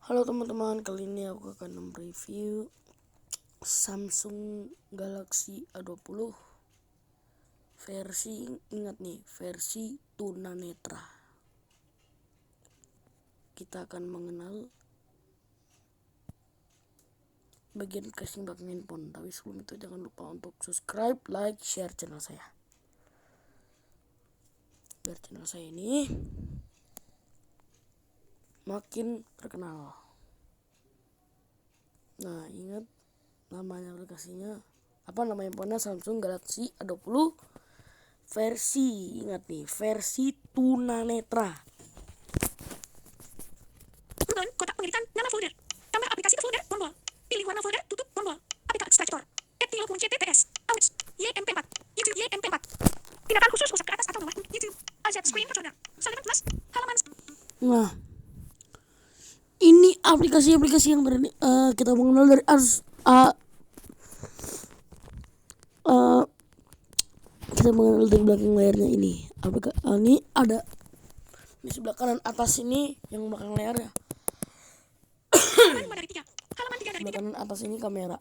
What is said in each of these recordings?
Halo teman-teman, kali ini aku akan mereview Samsung Galaxy A20 versi, ingat nih, versi tunanetra. Kita akan mengenal bagian casing belakang handphone. Tapi sebelum itu jangan lupa untuk subscribe, like, share channel saya, biar channel saya ini makin terkenal. Nah, ingat namanya aplikasinya, nama handphonenya Samsung Galaxy A20 versi, ingat nih, versi tunanetra. Bukan kotak pengeditan nama folder. Tambah aplikasi ke folder, tombol. Pilih warna folder, tutup, tombol. APK Stretch Store. @tilo.ctts. Ouch. YMP4. YouTube YMP4. Tindakan khusus usap ke atas atau bawah. YouTube. AZ Screen Controller. Salinan plus. Halaman. Nah, ini aplikasi-aplikasi yang kita mengenal dari kita mengenal dari belakang layarnya ini. Ini ada di sebelah kanan atas ini yang belakang layarnya. Halaman 5 dari 3. Halaman 3 dari Sebelah 3. kanan atas ini kamera.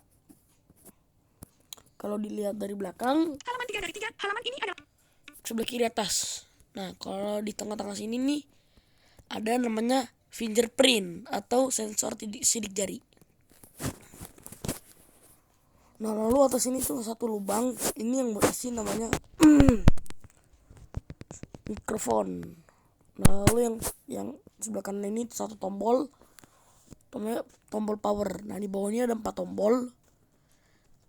Kalau dilihat dari belakang, Halaman 3 dari 3. Halaman ini adalah sebelah kiri atas. Nah, kalau di tengah-tengah sini nih ada namanya fingerprint atau sensor sidik jari. Nah, lalu atas ini tuh satu lubang, ini yang berisi namanya mikrofon. Lalu yang sebelah kanan ini satu tombol, tombol power. Nah, di bawahnya ada 4 tombol.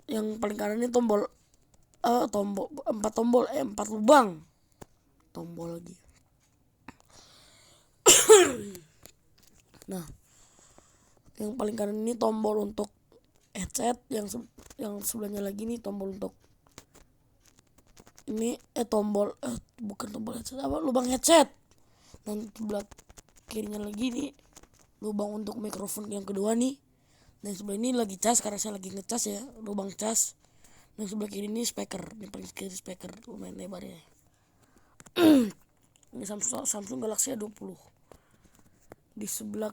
Yang paling kanan ini tombol 4 lubang tombol lagi. Nah, yang paling kanan ini tombol untuk headset, yang sebelahnya lagi nih tombol untuk ini bukan tombol headset, lubang headset. Dan sebelah kirinya lagi nih lubang untuk mikrofon yang kedua nih. Dan sebelah ini lagi cas, karena saya lagi ngecas ya, lubang cas. Dan sebelah kiri ini speaker, ini paling kiri speaker lumayan lebar ya. Ini Samsung Galaxy A20. Di sebelah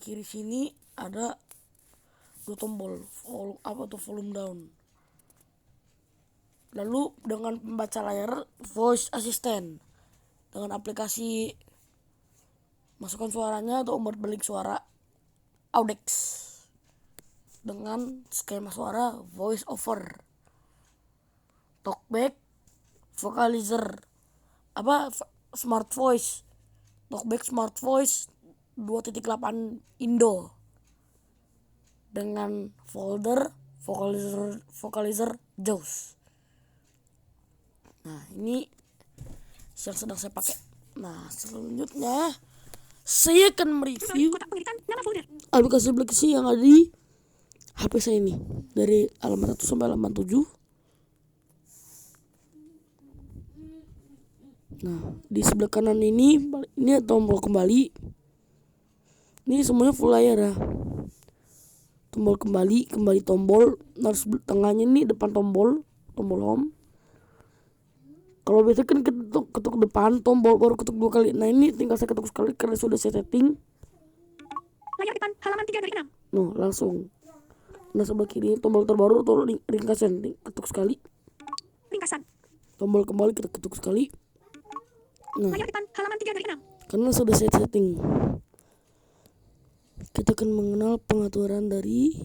kiri sini ada 2 tombol, volume up atau volume down. Lalu dengan pembaca layar voice assistant, dengan aplikasi masukkan suaranya atau umur balik suara Audex, dengan skema suara voice over, talkback, vocalizer, smart voice, talkback smart voice 2.8 Indo dengan folder vocalizer JAWS. Nah, ini yang sedang saya pakai. Nah, selanjutnya saya akan mereview kotak pengeditan nama folder. aplikasi yang ada di HP saya ini, dari halaman 1 sampai halaman 7. Nah, di sebelah kanan ini tombol kembali. Ini semuanya full layar ya. Tombol kembali tombol. Nah, tengahnya ini depan tombol home. Kalau biasa kan ketuk depan tombol, baru ketuk 2 kali. Nah, ini tinggal saya ketuk sekali karena sudah saya setting. Layar depan halaman 3 dari 6. Nah, langsung. Nah, sebelah kiri tombol terbaru atau ringkasan, ketuk sekali. Ringkasan. Tombol kembali kita ketuk sekali. Nah, Layar depan halaman 3 dari 6. karena sudah saya setting, kita akan mengenal pengaturan dari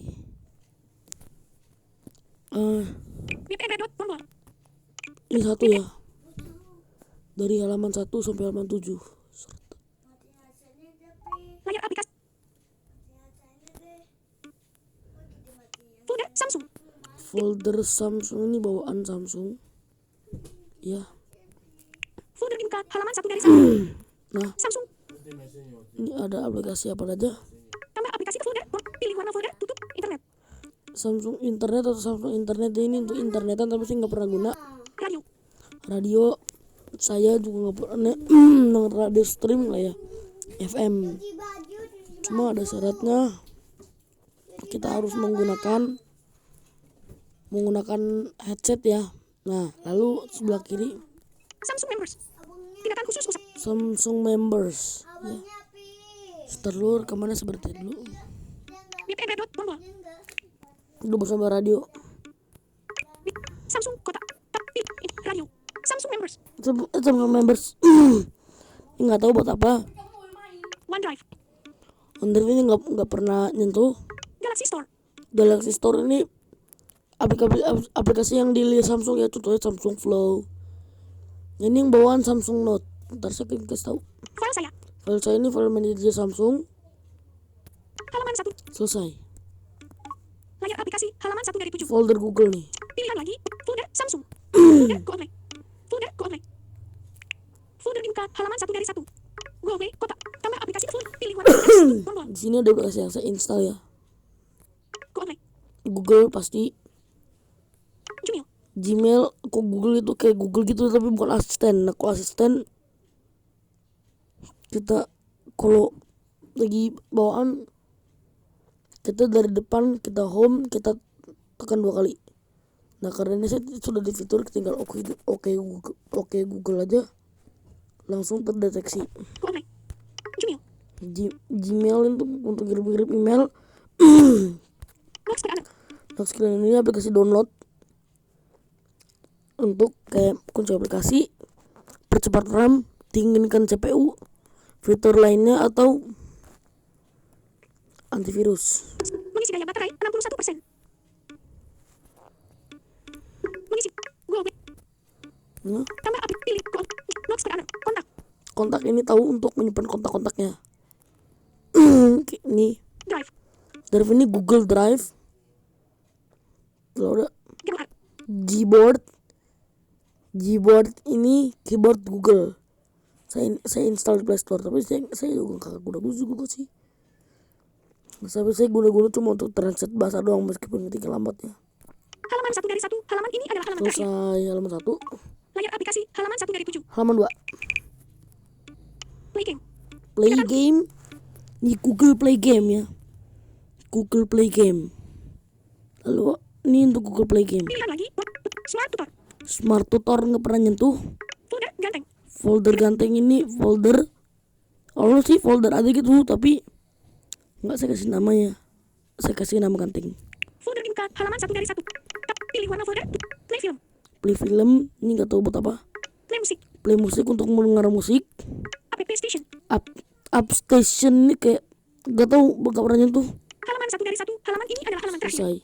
tombol. ini satu ya, dari halaman 1 sampai halaman 7. Layar aplikasi. Folder Samsung. Folder Samsung ini bawaan Samsung ya. Folder dibuka halaman 1 dari 1. Nah, Samsung. ini ada aplikasi apa aja. Tambah aplikasi ke folder. Pilih warna folder, tutup, internet. Samsung internet atau Samsung internet ini untuk internetan, tapi saya nggak pernah guna. Radio saya juga nggak pernah dengan radio stream lah ya, FM. Cuma ada syaratnya, kita harus menggunakan headset ya. Nah, lalu sebelah kiri Samsung Members. Tindakan khusus usap. Samsung Members ya. Ntar dulu rekamannya seperti dulu. MIP dot tombol. Udah bersama radio. Samsung kota. Radio. Samsung members. Samsung members. Nggak tahu buat apa. OneDrive. OneDrive ini nggak pernah nyentuh. Galaxy Store. Galaxy Store ini aplikasi yang di Samsung ya, contohnya Samsung Flow. Ini yang bawaan Samsung Note. Ntar saya kasih tahu. File saya. File saya ini file manajer Samsung. Halaman 1. Selesai. Layar aplikasi halaman 1 dari 7. Folder Google nih. Pilihan lagi. Folder Samsung. Folder Google. Folder Google. Folder dibuka halaman 1 dari 1. Google kota. Tambah aplikasi folder. Pilih warna. Tombol. Di sini ada aplikasi yang saya install ya. Google. Google pasti. Gmail. Gmail, kok Google itu kayak Google gitu tapi bukan asisten. Nah, kalau asisten kita kalau lagi bawaan, kita dari depan, kita home, kita tekan 2 kali. Nah, karena ini saya sudah di fitur tinggal oke Google aja langsung terdeteksi. Google. Gmail. Gmail itu untuk kirim email. Notes per anak. Notes ini aplikasi download untuk kayak kunci aplikasi, percepat RAM, dinginkan CPU, fitur lainnya atau antivirus. Mengisi daya baterai 61%. Mengisi Google. Nah, Tambah aplikasi pilih Google. Notes per anak. Kontak. kontak ini tahu untuk menyimpan kontak-kontaknya. Ini Drive. Drive ini Google Drive. Kalau ada Gambar. Gboard ini keyboard Google. Saya install di Play Store, tapi saya juga kagak guna juga sih. Tapi saya guna cuma untuk translate bahasa doang meskipun ketika lambatnya. Halaman 1 dari 1. Halaman ini adalah halaman terakhir. Selesai halaman 1. Layar aplikasi halaman 1 dari 7. Halaman 2. Play game. Play game. Ini Google Play Game ya. Google Play Game. Lalu ini untuk Google Play Game. Pilihan lagi. Smart Tutor. Smart Tutor nggak pernah nyentuh. Folder ganteng. Folder ganteng ini folder. Kalau sih folder ada gitu, tapi nggak saya kasih namanya. Saya kasih nama ganteng. Folder dibuka halaman 1 dari 1. Pilih warna folder. Play film. Play film ini nggak tahu buat apa. Play musik. Play musik untuk mendengar musik. App Station. Up station ini kayak nggak tahu, nggak pernah nyentuh. Halaman 1 dari 1. Halaman ini adalah halaman terakhir. Selesai.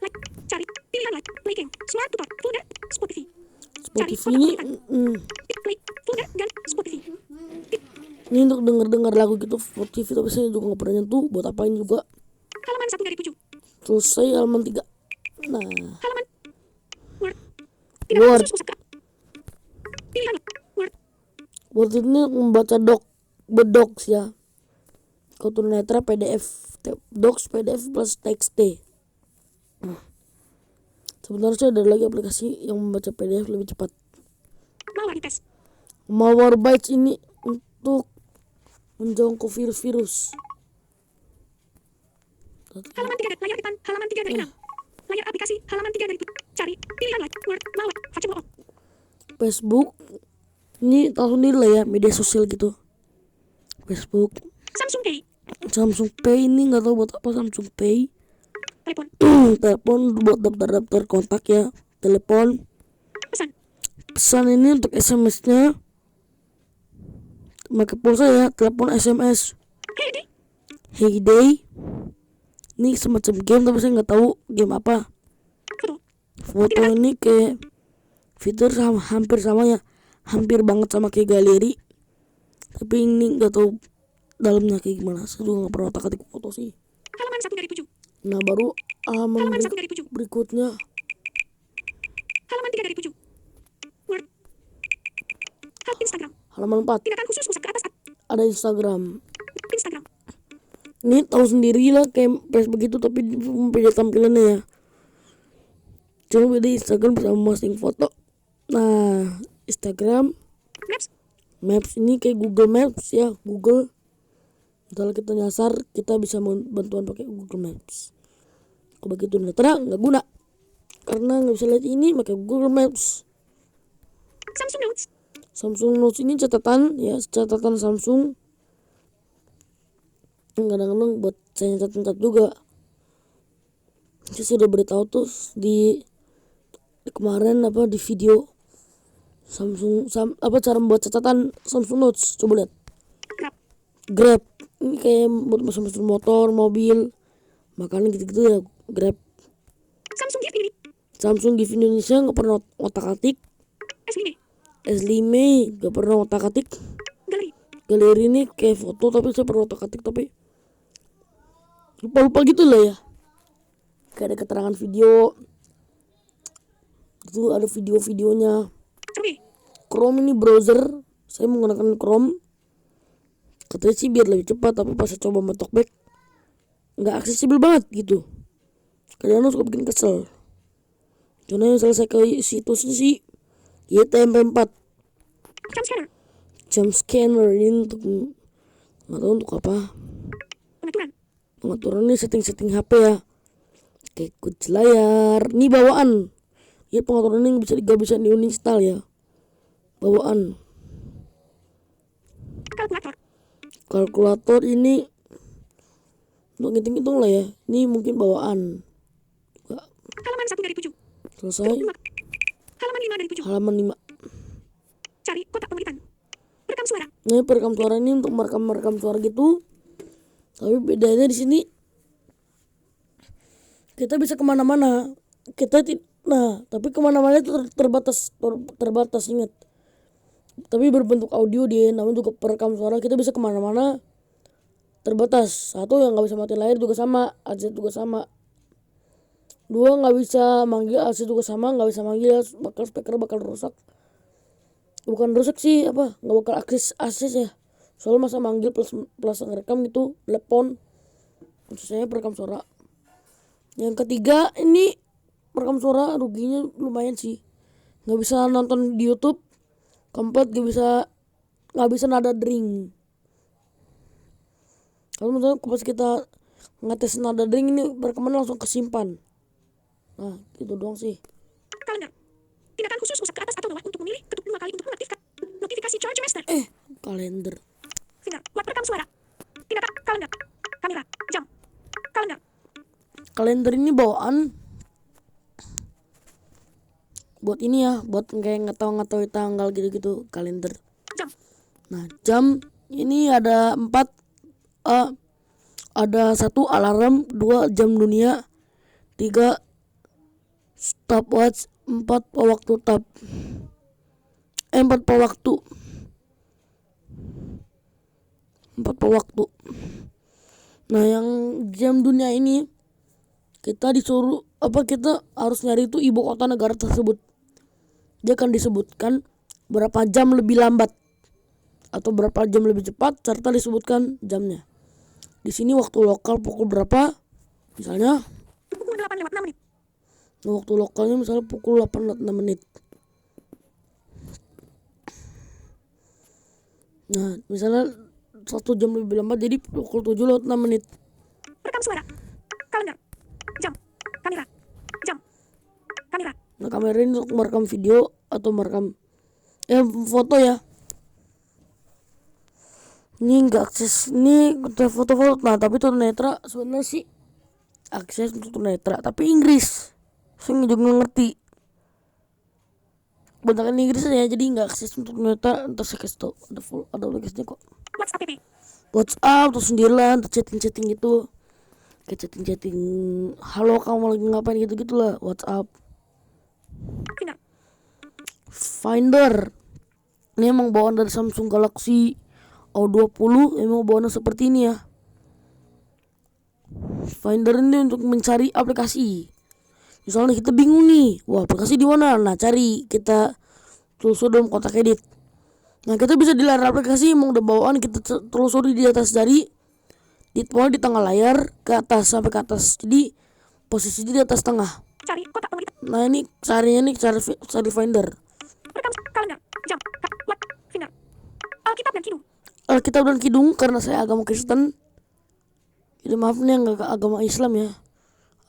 Like. Cari. Pilihan like. Play game. Smart Tutor. Folder. Spotify. Spotify ini Play. Folder. Spotify. ini untuk denger lagu gitu Spotify, tapi saya juga nggak pernah nyentuh. Buat apa ini juga. Halaman 1 dari 7. Selesai halaman 3. Nah, Halaman Word. Tidak Word. khusus pusaka. Pilihan Word. Word ini membaca docs ya. Kau tunanetra PDF, docs PDF plus TXT. Sebenarnya ada lagi aplikasi yang membaca PDF lebih cepat. Malwarebytes. Malwarebytes ini untuk menjangkau virus-virus. Halaman 3 dari layar depan. Halaman 3 dari 6. Layar aplikasi. Halaman 3 dari 7. Cari. Pilihan like. Word. Malware. Facebook. Facebook ini tahu sendiri lah ya, media sosial gitu. Facebook. Samsung Pay. Samsung Pay ini nggak tahu buat apa. Samsung Pay. Telepon. Telepon buat daftar kontak ya. Telepon. Pesan. Pesan ini untuk SMS-nya. Pakai pulsa ya. Telepon SMS. Hey. Heyday. Ini semacam game tapi saya nggak tahu game apa. Foto. Foto ini kayak fitur hampir sama ya. Hampir banget sama kayak galeri. Tapi ini nggak tahu dalamnya kayak gimana. Saya juga nggak pernah otak-atik foto sih. Halaman 1 dari 7. Nah, baru halaman Halaman 1 dari 7. berikutnya. Halaman 3 dari 7. Word. Instagram. Halaman 4 Tindakan khusus pusat ke atas. ada Instagram. Instagram. Ini tahu sendiri lah kayak Facebook gitu, tapi beda tampilannya ya. Cuma beda Instagram bisa memposting foto. Nah, Instagram Maps ini kayak Google Maps ya. Google, kalau kita nyasar kita bisa bantuan pakai Google Maps. Kalau begitu terang nggak guna karena nggak bisa lihat ini pakai Google Maps. Samsung Notes. Samsung Notes ini catatan ya, catatan Samsung. kadang-kadang buat saya nyetat juga. Saya sudah beritahu tuh di kemarin di video cara membuat catatan Samsung Notes. Coba lihat. Grab ini kayak buat mesin motor, mobil, makanan gitu-gitu ya. Grab. Samsung Gift Indonesia nggak pernah otak-atik. S5 nggak pernah otak-atik. Galeri ini kayak foto tapi saya pernah otak-atik tapi lupa gitu lah ya. Kayak ada keterangan video itu, ada video-videonya. Chrome ini browser, saya menggunakan Chrome. Katanya sih biar lebih cepat, tapi pas saya coba talkback nggak aksesibel banget gitu. Kadang-kadang suka bikin kesel. Contohnya misalnya saya ke situsnya sih YTMP4 jump scanner ini untuk nggak tahu untuk apa. Pengaturan ini setting HP ya, kayak kunci layar. Ini bawaan ya, pengaturan ini nggak bisa diuninstall ya, bawaan. Kalkulator ini untuk ngitung-ngitung lah ya, ini mungkin bawaan. Halaman 1 dari 7. Selesai. Halaman 5 dari 7. Halaman 5. Cari kotak pemeriksaan. Perekam suara. Nah, perekam suara ini untuk merekam suara gitu. Tapi bedanya di sini kita bisa kemana-mana. Tapi kemana-mana itu terbatas ingat. Tapi berbentuk audio dia, namun juga perekam suara kita bisa kemana-mana. Terbatas. Satu yang nggak bisa mati layar juga sama, akses juga sama. Dua nggak bisa manggil, akses juga sama, nggak bisa manggil, speaker bakal rusak. Bukan rusak sih, nggak bakal akses ya. Soalnya masa manggil plus ngerekam gitu, telepon. Khususnya perekam suara. Yang ketiga ini perekam suara ruginya lumayan sih. Nggak bisa nonton di YouTube. Keempat nggak bisa nada dering. Kalau misalnya pas kita ngetes nada dering ini perekaman langsung kesimpan. Nah gitu doang sih. Kalender. Tindakan khusus usap ke atas atau bawah untuk memilih, ketuk 2 kali untuk mengaktifkan notifikasi Charge Master. Kalender. Finger. Buat perekam suara. Tindakan kalender. Kamera. Jam. Kalender. Kalender ini bawaan buat ini ya, buat kayak ngetahui tanggal gitu-gitu. Kalender. Jam. Nah jam ini ada 4. Ada 1 alarm, 2 jam dunia, 3 stopwatch, 4 pewaktu tap. 4 pewaktu. 4 pewaktu. Nah yang jam dunia ini kita disuruh kita harus nyari itu ibu kota negara tersebut. Dia akan disebutkan berapa jam lebih lambat atau berapa jam lebih cepat serta disebutkan jamnya. Di sini waktu lokal pukul berapa? Misalnya pukul 8:06. Waktu lokalnya misalnya pukul 8:06. Nah, misalnya 1 jam lebih lambat jadi pukul 7:06. Perekam suara. Kalender. Jam. Kamera. Jam. Kamera. Nah, kamera ini untuk merekam video atau merekam foto ya. Ini nggak akses, ini foto-foto. Nah tapi tunanetra sebenarnya sih akses untuk tunanetra tapi Inggris. Saya juga ngerti bentakan Inggris ya, jadi nggak akses untuk tunanetra. Entar saya kasih tau, ada aplikasinya kok. WhatsApp terus sendirian, terus chatting gitu, kayak chatting halo kamu lagi ngapain gitu gitulah. WhatsApp. Finder ini emang bawaan dari Samsung Galaxy A20, emang bawaannya seperti ini ya. Finder ini untuk mencari aplikasi. Misalnya kita bingung nih, wah aplikasi di mana? Nah cari, kita telusuri dalam kotak edit. Nah kita bisa di layar aplikasi emang udah bawaan, kita telusuri di atas jari, di tengah layar ke atas sampai ke atas. Jadi posisinya di atas tengah. Cari kotak pemberitahuan. Nah ini carinya nih cari Finder. Rekam kalender. Jam. Finder. Alkitab dan Kidung. Alkitab dan Kidung karena saya agama Kristen. Jadi maaf nih yang gak agama Islam ya,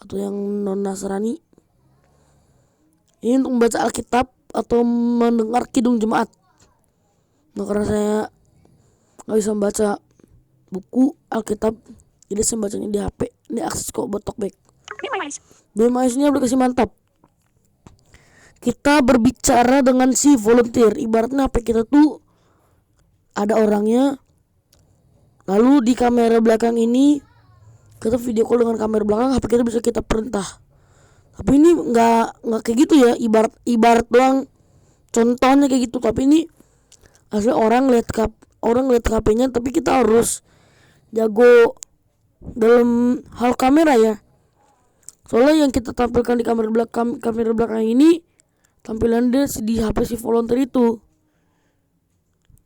atau yang non Nasrani. Ini untuk membaca Alkitab atau mendengar Kidung Jemaat. Nah karena saya gak bisa membaca, buku, Alkitab. Jadi saya bacanya di HP. Ini akses kok buat talkback. Memwise. BMIS ini aplikasi mantap. Kita berbicara dengan si volunteer. Ibaratnya HP kita tuh ada orangnya. Lalu di kamera belakang ini kita video call dengan kamera belakang, HP kita bisa kita perintah. Tapi ini nggak kayak gitu ya, ibarat doang contohnya kayak gitu. Tapi ini asli orang lihat HP-nya, tapi kita harus jago dalam hal kamera ya. Soalnya yang kita tampilkan di kamera belakang ini tampilan dia di HP si volunteer itu.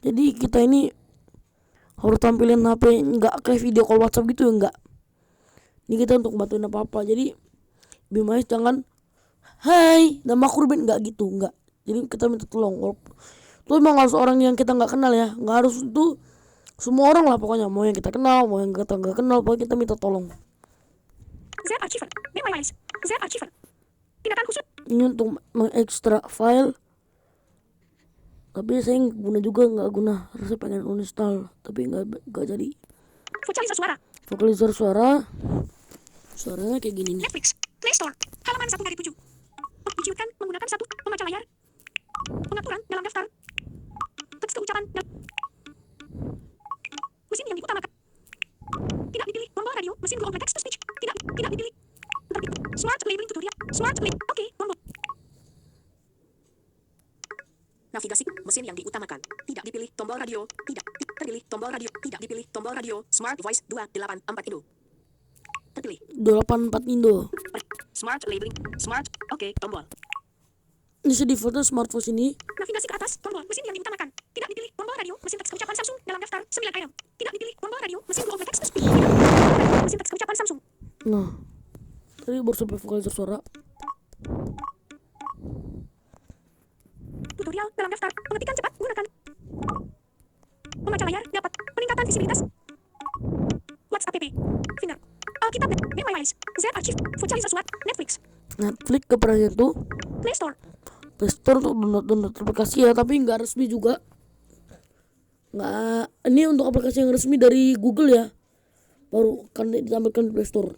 Jadi kita ini harus tampilin HP nggak kayak video call WhatsApp gitu ya, enggak. Ini kita untuk bantuin apa-apa. Jadi BMIS jangan hai nama aku Ruben, nggak gitu, nggak. Jadi kita minta tolong. Itu emang harus orang yang kita nggak kenal ya, nggak harus itu semua orang lah pokoknya, mau yang kita kenal mau yang kita nggak kenal, pokoknya kita minta tolong. Z Archiver. Memwise. Z Archiver. Tindakan khusus. Ini untuk mengekstrak file, tapi saya nggak guna, harusnya pengen uninstall tapi nggak jadi. Vokalizer suara. Vokalizer suaranya kayak gini nih. Netflix. Play Store. Halaman 1 dari 7. Dikiutkan menggunakan 1 pembaca layar. Pengaturan dalam daftar. Teks keucapan. Mesin yang diutamakan. Tidak dipilih. Tombol radio. Mesin go over text to speech. Tidak dipilih. Smart labeling tutorial. Smart label. Oke. Tombol. Navigasi. Mesin yang diutamakan. Tidak dipilih. Tombol radio. Tidak terpilih. Tombol radio. Tidak dipilih. Tombol radio. Smart voice 284 Indo. Terpilih. 284 Indo. Smart labeling. Smart. Oke. Tombol. Ini si defaultnya smartphone ini. Navigasi ke atas. Tombol. Mesin yang diutamakan. Tidak dipilih. Tombol radio. Mesin teks keucapan Samsung. Dalam daftar 9 item. Tidak dipilih. Tombol radio. Mesin go over text to speech. Mesin teks keucapan Samsung. Nah, tadi baru sampai vokalizer suara. Tutorial dalam daftar. Pengetikan cepat. Gunakan pembaca layar. Dapat peningkatan visibilitas. WhatsApp app. Finder. Alkitab. Memwise. Z Archive. Vokalizer suara. Netflix. Netflix keperannya tuh Play Store. Play Store tuh download aplikasi ya, tapi nggak resmi juga. Nggak, ini untuk aplikasi yang resmi dari Google ya, baru kan ditampilkan di Play Store.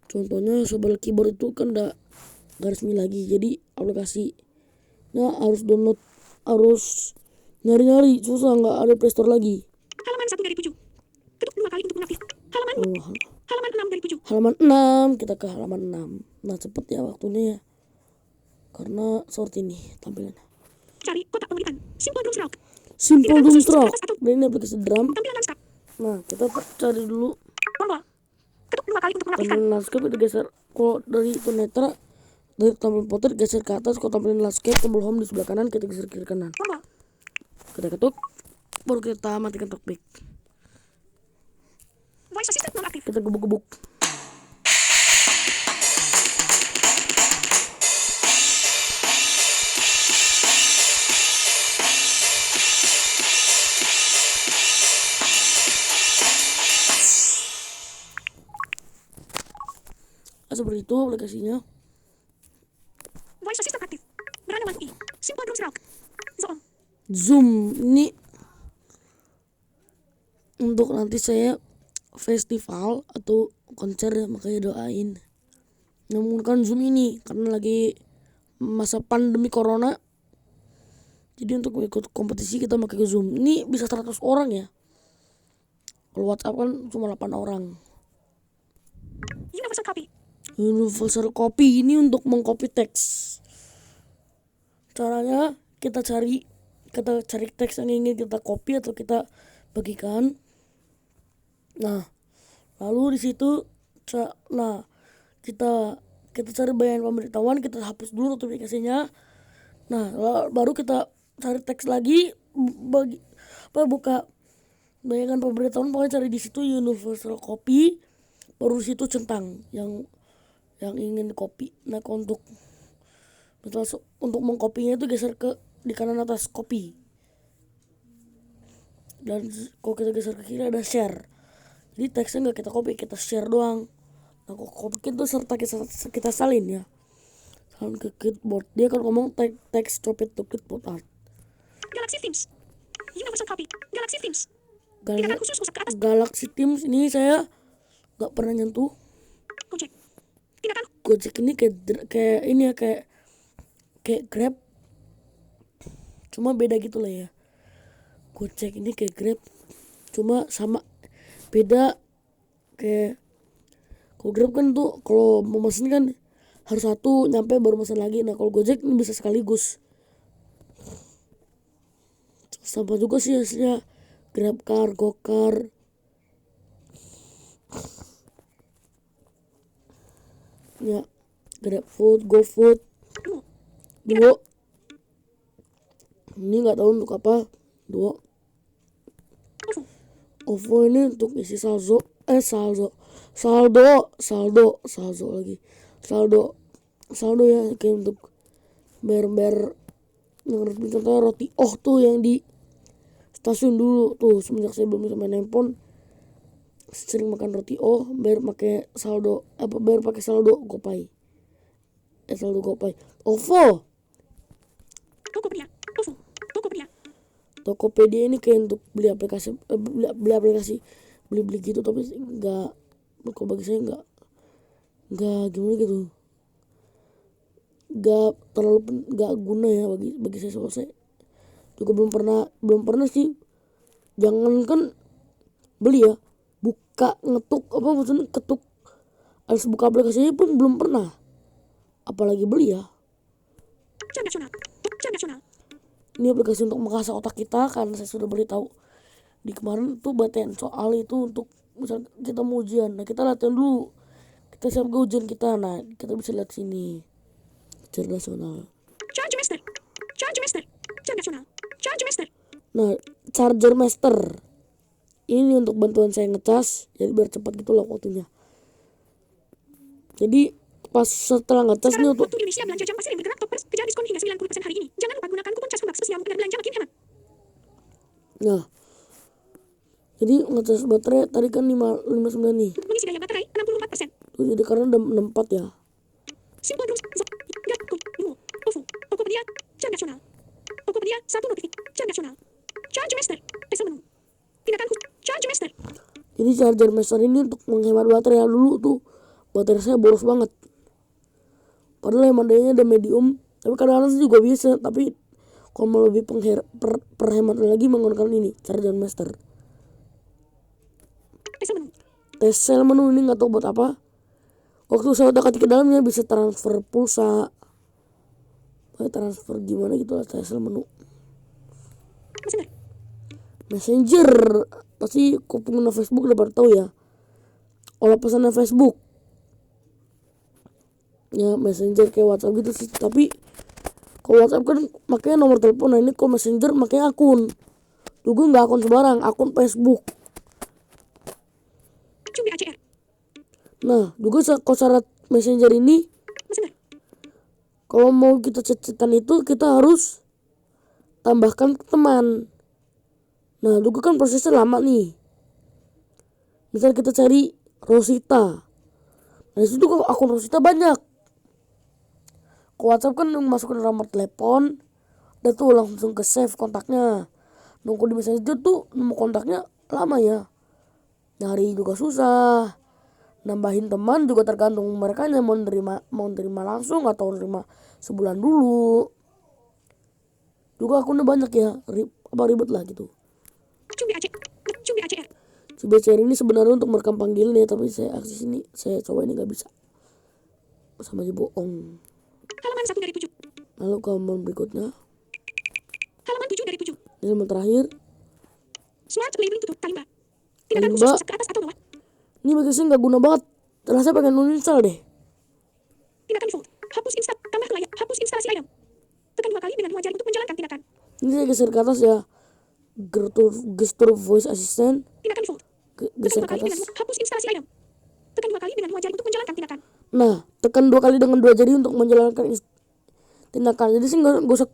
Contohnya Sobel Keyboard itu kan nggak resmi lagi, jadi aplikasinya harus download, harus nyari-nyari, susah, nggak ada Play Store lagi. Halaman 1 dari 7. Ketuk 2 kali untuk mengaktif. Halaman 6 dari 7. Halaman 6, kita ke halaman 6. Nah cepet ya waktunya ya, karena seperti ini tampilannya. Cari kotak pemilikan. Simple drum stroke. Simple drum stroke. Dan ini aplikasi drum. Tampilan landscape. Nah kita cari dulu Tombol. Ketuk 2 kali untuk mengaktifkan. tampilan landscape, itu geser. Kalau dari itu netra, dari tampilan potret geser ke atas. Kalau tampilan landscape, tombol home di sebelah kanan, kita geser kiri kanan. Tombol. Kita ketuk, baru kita matikan talkback. Voice assistant nonaktif. Kita gebuk-gebuk. Seperti itu aplikasinya. Voice assistant aktif. Beranda mati. Simple drum stroke. Zoom ini untuk nanti saya festival atau konser ya, makanya doain. Namun kan Zoom ini karena lagi masa pandemi corona, jadi untuk ikut kompetisi kita pakai Zoom. Ini bisa 100 orang ya. Kalau WhatsApp kan cuma 8 orang. Universal copy. Universal copy ini untuk mengcopy teks. Caranya kita cari teks yang ingin kita copy atau kita bagikan. Nah, lalu di situ kita cari bayangan pemberitahuan, kita hapus dulu notifikasinya. Nah, baru kita cari teks lagi, buka bayangan pemberitahuan, pokoknya cari di situ universal copy, baru di situ centang yang ingin di copy. Nah, untuk mengkopinya itu geser ke di kanan atas copy, dan kalau kita geser ke kiri ada share. Jadi teksnya nggak kita copy, kita share doang. Nah, kalau copy itu serta kita salin ya, salin ke clipboard. Dia kan ngomong teks copy to clipboard art. Galaxy Themes. Universal copy. Galaxy Themes. Tindakan khusus rusak ke atas. Galaxy Teams ini saya nggak pernah nyentuh. Gojek. Tindakan Gojek ini kayak ini ya, kayak Grab, cuma beda gitu lah ya. Gojek ini kayak Grab, cuma sama beda. Kayak kalau Grab kan tuh kalau mau mesen kan harus satu nyampe baru mesen lagi. Nah kalau Gojek ini bisa sekaligus. Sama juga sih hasilnya GrabCar, GoCar. Ya, GrabFood, GoFood, Duo. Ini nggak tahu untuk apa. Duo. OVO ini untuk isi saldo lagi. Saldo ya, kayak untuk bayar yang resmi. Contohnya roti tuh yang di stasiun dulu tuh, semenjak saya belum bisa main handphone sering makan roti bayar pakai saldo, bayar pakai saldo GoPay. Saldo GoPay. OVO. Tokopedia. OVO. Tokopedia. Tokopedia ini kayak untuk beli aplikasi, beli gitu, tapi nggak, kalau bagi saya nggak gimana gitu, nggak guna ya bagi saya. Soal saya juga belum pernah sih, jangankan beli ya, buka ngetuk maksudnya ketuk harus buka aplikasinya pun belum pernah, apalagi beli ya. Jam nasional. Jam nasional. Ini aplikasi untuk mengasah otak kita, karena saya sudah beritahu di kemarin tuh baten soal itu untuk misal kita mau ujian. Nah kita latihan dulu, kita siap ke ujian kita. Nah kita bisa lihat sini cerdas nasional. Charge master. Charge master. Jam nasional. Charge master. Nah charger master ini untuk bantuan saya ngecas, jadi biar cepat gitu lah waktunya. Jadi pas setelah ngecas nih untuk Waktu di Indonesia belanja jam pasar yang bergerak Toppers kejar diskon hingga 90% hari ini. Jangan lupa gunakan kupon cas Max yang belanja makin hemat. Nah jadi ngecas baterai tadi kan 559 nih. Mengisi daya baterai 64%. Tuh, jadi karena udah 64 ya. Simple Drums. OVO. Tokopedia. Jam nasional. Tokopedia. 1 notifik. Jam nasional. Charge master. Tes menu. Tindakan khusus. Charge master. Jadi charger master ini untuk menghemat baterai. Dulu tuh baterai saya boros banget, padahal emang dayanya ada medium, tapi kadang-kadang juga bisa. Tapi kalau mau lebih perhematan lagi menggunakan ini charger master. Tes menu ini nggak tahu buat apa. Waktu saya udah ketik ke dalamnya bisa transfer pulsa, transfer gimana gitu lah. Tes menu Messenger pasti kau pengguna Facebook udah pada tahu ya. Olah pesannya Facebook ya, Messenger kayak WhatsApp gitu sih. Tapi kalau WhatsApp kan makanya nomor telepon. Nah ini kalau Messenger makanya akun. Juga nggak akun sembarang, akun Facebook. Nah juga kalau syarat Messenger ini, kalau mau kita chat-chatan itu kita harus tambahkan teman. Nah juga kan prosesnya lama nih. Misal kita cari Rosita, nah disitu kan akun Rosita banyak. Ke WhatsApp kan masukin nomor telepon, udah tuh langsung ke save kontaknya. Nunggu di Messenger tuh nomor kontaknya lama ya, nyari juga susah. Nambahin teman juga tergantung mereka mau nerima langsung atau nerima sebulan dulu. Juga akunnya banyak ya, ribet lah gitu. CBCR ini sebenarnya untuk merekam panggilan ya, tapi saya akses ini saya coba ini nggak bisa, sama aja bohong. Halaman 1 dari 7. Lalu halaman berikutnya. Halaman 7 dari 7. Ini halaman terakhir. Smart labeling tutup Kalimba. Tindakan khusus rusak ke atas atau bawah. Ini bagi saya nggak guna banget. Rasanya pengen uninstall deh. Tindakan default. Hapus tambah layar. Hapus instalasi item. Tekan 2 kali dengan 2 jari untuk menjalankan tindakan. Ini saya geser ke atas ya. Gestur voice assistant. Tindakan default. Geser ke atas. Hapus instalasi item. Tekan 2 kali dengan 2 jari untuk menjalankan tindakan. Nah, tekan 2 kali dengan 2 jari untuk menjalankan tindakan. Jadi sih nggak usah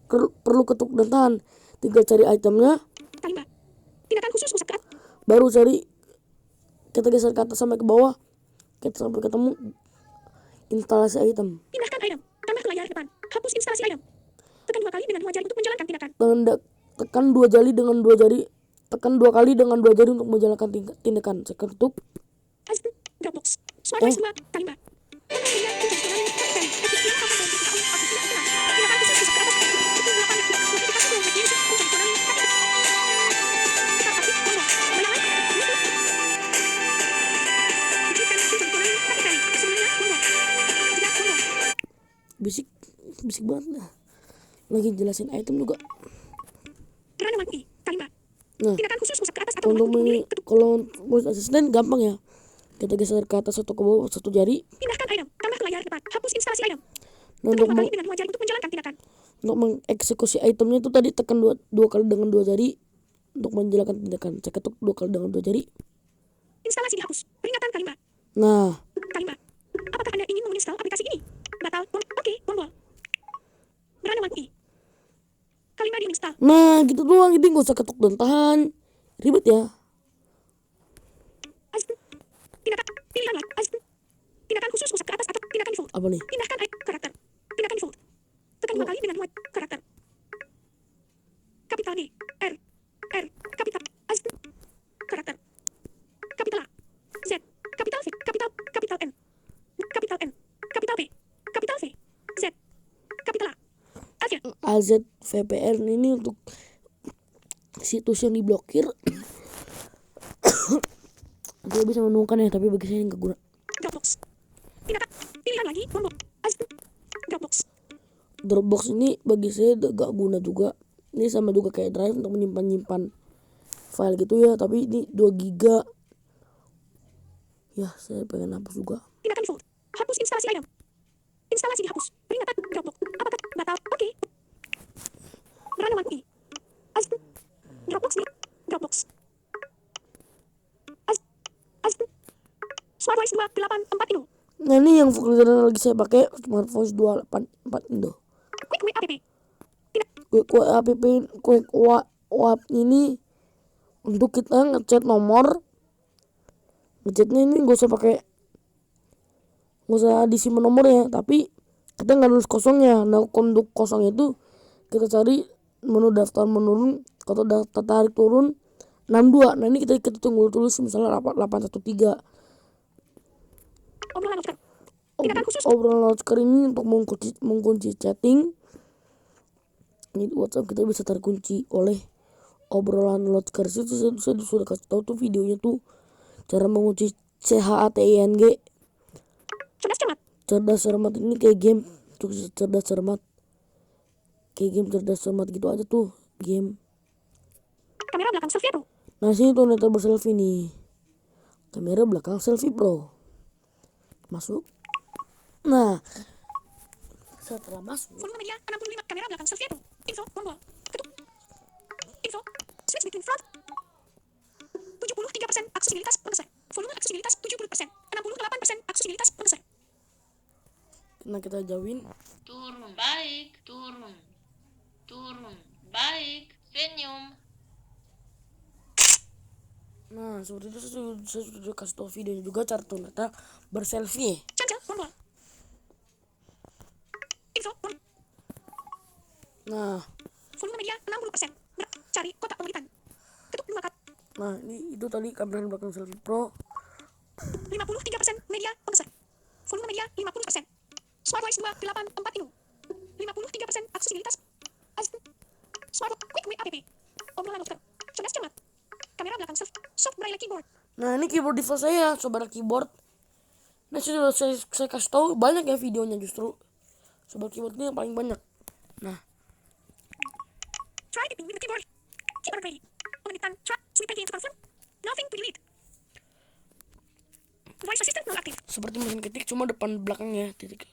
perlu ketuk dan tahan. Tinggal cari itemnya. Kalimba. Tindakan khusus rusak ke atas. Baru cari, kita geser ke atas sampai ke bawah. Kita sampai ketemu instalasi item. Pindahkan item. Tambah ke layar depan. Hapus instalasi item. Tekan 2 kali dengan 2 jari untuk menjalankan tindakan. Tekan 2 jari dengan 2 jari. tekan 2 kali dengan 2 jari untuk menjalankan tindakan. Saya ketuk. Dropbox. Smart voice 2 kali 4. Media kunci tutorial dari Epic Stream atau dari Office tindakan khusus pusat ke atas pukul 8 notifikasi Google Music kunci tutorial start aktif tombol bayangan YouTube buktikan kunci tutorial dari sebelumnya tombol tidak tombol Bisik banget dah. Lagi jelasin item juga. Rana Wangui kali 4. Nah, Tindakan khusus pusat ke atas atau untuk memilih kalau voice assistant gampang ya. Kita geser ke atas atau ke bawah 1 jari. pindahkan item tambah ke layar depan hapus instalasi item Nah, untuk kali dengan 2 jari untuk menjalankan tindakan mengeksekusi itemnya itu tadi tekan 2 kali dengan 2 jari untuk menjalankan tindakan. Saya ketuk 2 kali dengan 2 jari. instalasi dihapus peringatan kali 4. Nah, Kali 4. Apakah Anda ingin menginstal aplikasi ini? Batal. Oke, tombol. Rana Wangui. Kali 5 diinstal. nah gitu doang. Ini gak usah ketuk dan tahan. Ribet ya. Tindakan pilihan lain. Tindakan khusus pusat ke atas atau tindakan default. Apa nih? Pindahkan karakter. Tindakan default. Tekan 2 kali dengan 2 karakter. Kapital G, R, kapital karakter. Kapital A, Z, kapital V, kapital N, kapital N, kapital P, kapital V, Z, kapital A. Akhir. AZVPR ini untuk situs yang diblokir. Dia bisa menemukan ya, tapi bagi saya nggak guna. Dropbox. Tindakan pilihan lagi tombol. Dropbox. Dropbox ini bagi saya gak guna juga. Ini sama juga kayak Drive untuk menyimpan file gitu ya, tapi ini 2 giga. Ya, saya pengen hapus juga. Tindakan default. Hapus instalasi item. Instalasi dihapus. Peringatan Dropbox. Apakah batal? Oke. Rana Wangui. Dropbox nih. Dropbox. Smart Voice 284 Indo. Nah, ini yang lagi saya pakai Smart Voice 284 Indo. Quick Way app. Quick WAP ini untuk kita ngechat nomor. Ngechatnya ini gak usah disimpan nomornya, tapi kita nggak nulis kosongnya. Nah, untuk kosongnya itu kita cari menu daftar menurun. Kalau daftar tarik turun 62. Nah, ini kita tunggu tulis misalnya 813. Obrolan loudspeaker. Tindakan khusus. Obrolan loudspeaker ini untuk mengunci chatting. Ini WhatsApp kita bisa terkunci oleh obrolan loudspeaker. Saya sudah kasih tahu tuh videonya tuh cara mengunci CHATING. Cerdas cermat. Cerdas cermat ini kayak game tuh, cerdas cermat. Kayak game cerdas cermat gitu aja tuh game. Kamera belakang selfie pro. Nah, sini tuh netar berselfie nih. Kamera belakang selfie pro. Masuk. Nah, setelah masuk, Volume media 65. Kamera belakang selfie pro. Info tombol. Ketuk. Info. Switch between front. 73% aksesibilitas pengeser. Volume aksesibilitas 70%. 68% aksesibilitas pengeser. nah kita jauhin. Turun, baik, turun, baik, senyum. Nah, seperti itu saya sudah kasih tahu videonya juga cara ternyata berselfie. Cancel tombol. Info tombol. Nah, Volume media 60%. Cari kotak pemberitaan. Ketuk 2 kali. nah ini itu tadi kamera belakang selfie pro. 53% media pengeser. Volume media 50%. Smart Voice 284 Indo. 53% aksesibilitas. Smart Quick Way app. Obrolan loudspeaker. Cerdas cermat. Kamera belakang soft braille keyboard. Nah, ini keyboard default saya, sobat keyboard. Nah, saya kasih tahu banyak ya videonya justru. Sobat keyboard ini yang paling banyak. Nah, Try typing with the keyboard. Keyboard ready. Pemenitan. Try. Sweep and to confirm. Nothing to delete. Voice assistant non aktif. seperti mesin ketik cuma depan belakangnya titik.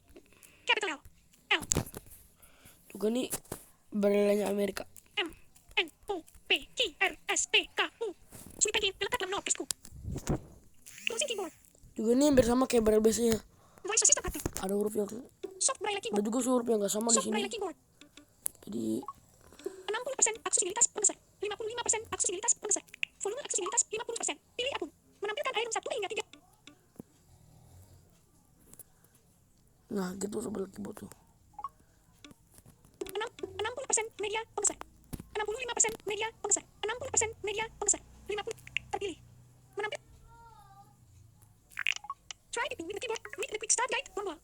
Capital L. L. Juga nih barelnya Amerika. M. N. O. P. Q. R. S. T. K. U. Sweep and diletak dalam note disku. Closing keyboard. Juga nih hampir sama kayak barel biasanya. Voice assistant aktif. Ada huruf yang Soft braille ada keyboard. juga huruf yang nggak sama di Soft sini. braille keyboard. Jadi 60% aksesibilitas pengeser. 55% aksesibilitas pengeser. Volume aksesibilitas 50%. Pilih akun. Menampilkan item 1 hingga 3. nah gitu sobat keyboard tuh. 60% media pengeser. 65% media pengeser. 60% media pembesar. 50 terpilih. Menampil. Try typing with the keyboard with the quick start guide tombol.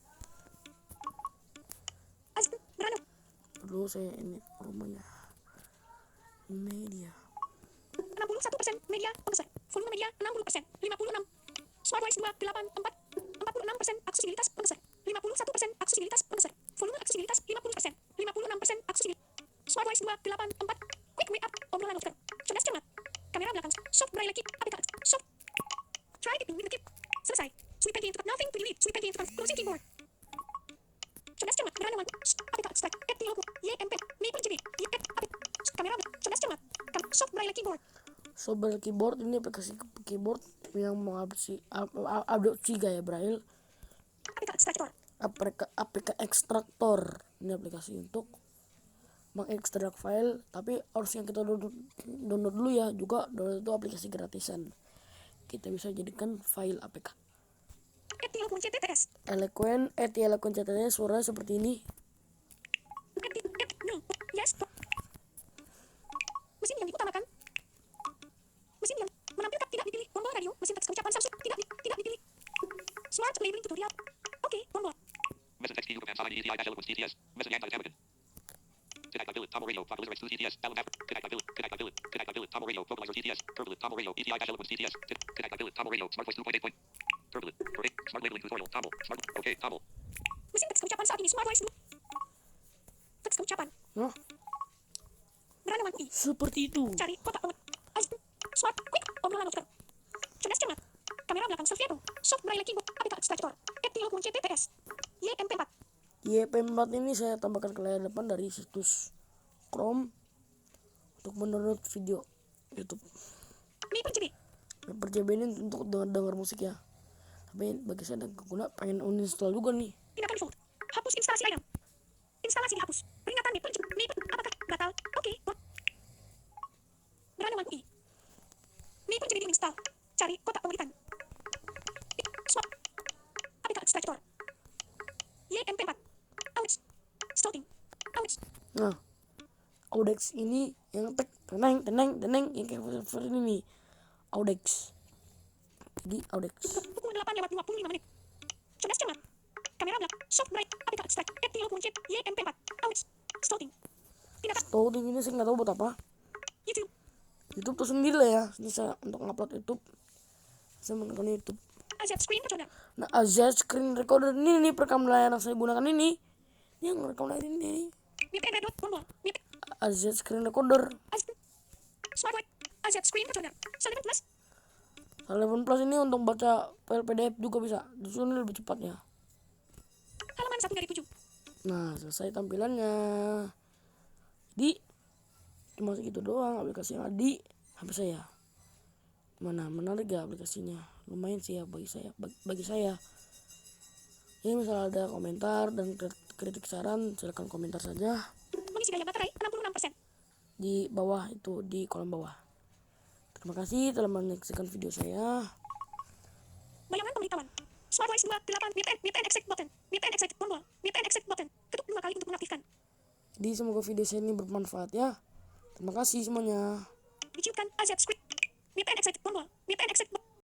Beranu. Dulu saya ini rumahnya media. 61% media pembesar. Volume media 60%. 56. Smart voice 284. 46% aksesibilitas pembesar. 51% aksesibilitas pembesar. Volume aksesibilitas 50%. 56% aksesibilitas. Smart voice 284. Quick way up. Obrolan dokter. Cerdas cermat. Kamera belakang. Soft braille key. APK. Soft. Try typing with the key. Selesai. Sweep and into nothing to delete. Sweep and into closing keyboard. Cerdas cermat. Beranawan. APK. Stack. Etiloku. YMP. Maple JB. Kamera. Cerdas cermat. Soft braille keyboard. Sobat keyboard ini aplikasi keyboard yang mengadopsi gaya braille. APK extractor. APK ekstraktor ini aplikasi untuk mengekstrak file, tapi harus yang kita download dulu ya. Juga download itu aplikasi gratisan, kita bisa jadikan file APK. Etiloku CTTS. Eloquent CTTS suara seperti ini. No. Yes. Mesin yang diutamakan. Mesin yang menampilkan tidak dipilih. Tombol radio. Mesin teks ucapan Samsung tidak dipilih. Smart labeling tutorial. Oke, tombol. Message text Google Pants ETI Eloquence TTS. Message anti-American. Connect Village Tomo Radio. Vocalizer X2 TTS. Connect Village Tomo Radio. Vocalizer TTS. Turbulent Tomo Radio. ETI Eloquence TTS. Connect Village Tomo Radio. Smart Voice 2.8. Turbulent. Smart labeling tutorial. Tomo. Smart. Okay. Tomo. Mesin teks ucapan saat ini Smart Voice. Teks ucapan. Nah, Beranawan UI. seperti itu. Cari kotak penget. Smart quick obrolan dokter. Cerdas cermat. Kamera belakang selfie auto. Soft braille keyboard. APK extractor. Etiloku CTTS. YMP4. YP4 ini saya tambahkan ke layar depan dari situs Chrome untuk mendownload video YouTube. Maple JB. Maple JB ini untuk dengar musik ya. Tapi bagi saya yang pengguna pengen uninstall juga nih. Tindakan default. Hapus instalasi item. Instalasi dihapus. Peringatan Maple JB. Apakah batal? Oke. Beranawan UI. Maple JB diinstal. Cari kotak pemberitaan. Swap. APK extractor. YMP4. Audex. Starting. Audex. Nah, Audex ini yang tenang yang kayak server ini nih. Audex. Jadi Audex. Pukul 8:25 menit. Cerdas cermat. Kamera belakang. Soft bright. APK extract. Etiloku YMP4. Audex. Starting. Tindakan Tahu ini saya nggak tahu buat apa. YouTube. YouTube tuh sendiri lah ya. Ini saya untuk ngupload YouTube. Saya menggunakan YouTube. AZ screen recorder. Nah, AZ screen recorder ini nih perekam layar yang saya gunakan ini. Ini yang rekam layar ini. MIP Android tombol. MIP. AZ screen recorder. Smart white. AZ screen recorder. 11 plus. 11 Plus ini untuk baca file PDF juga bisa. Di sini lebih cepatnya. Halaman 1 dari 7. Nah, selesai tampilannya. Jadi cuma segitu doang aplikasi yang ada di HP saya. Mana menarik ya aplikasinya? Lumayan sih ya bagi saya. Ini misalnya ada komentar dan kritik saran, silakan komentar saja Mengisi daya baterai 66%. di bawah itu, di kolom bawah. Terima kasih telah menyaksikan video saya. Bayangan pemberitahuan. Smart voice 28 VPN exit button. VPN exit tombol. VPN exit button. Ketuk 2 kali untuk mengaktifkan. Jadi semoga video saya ini bermanfaat ya. Terima kasih semuanya.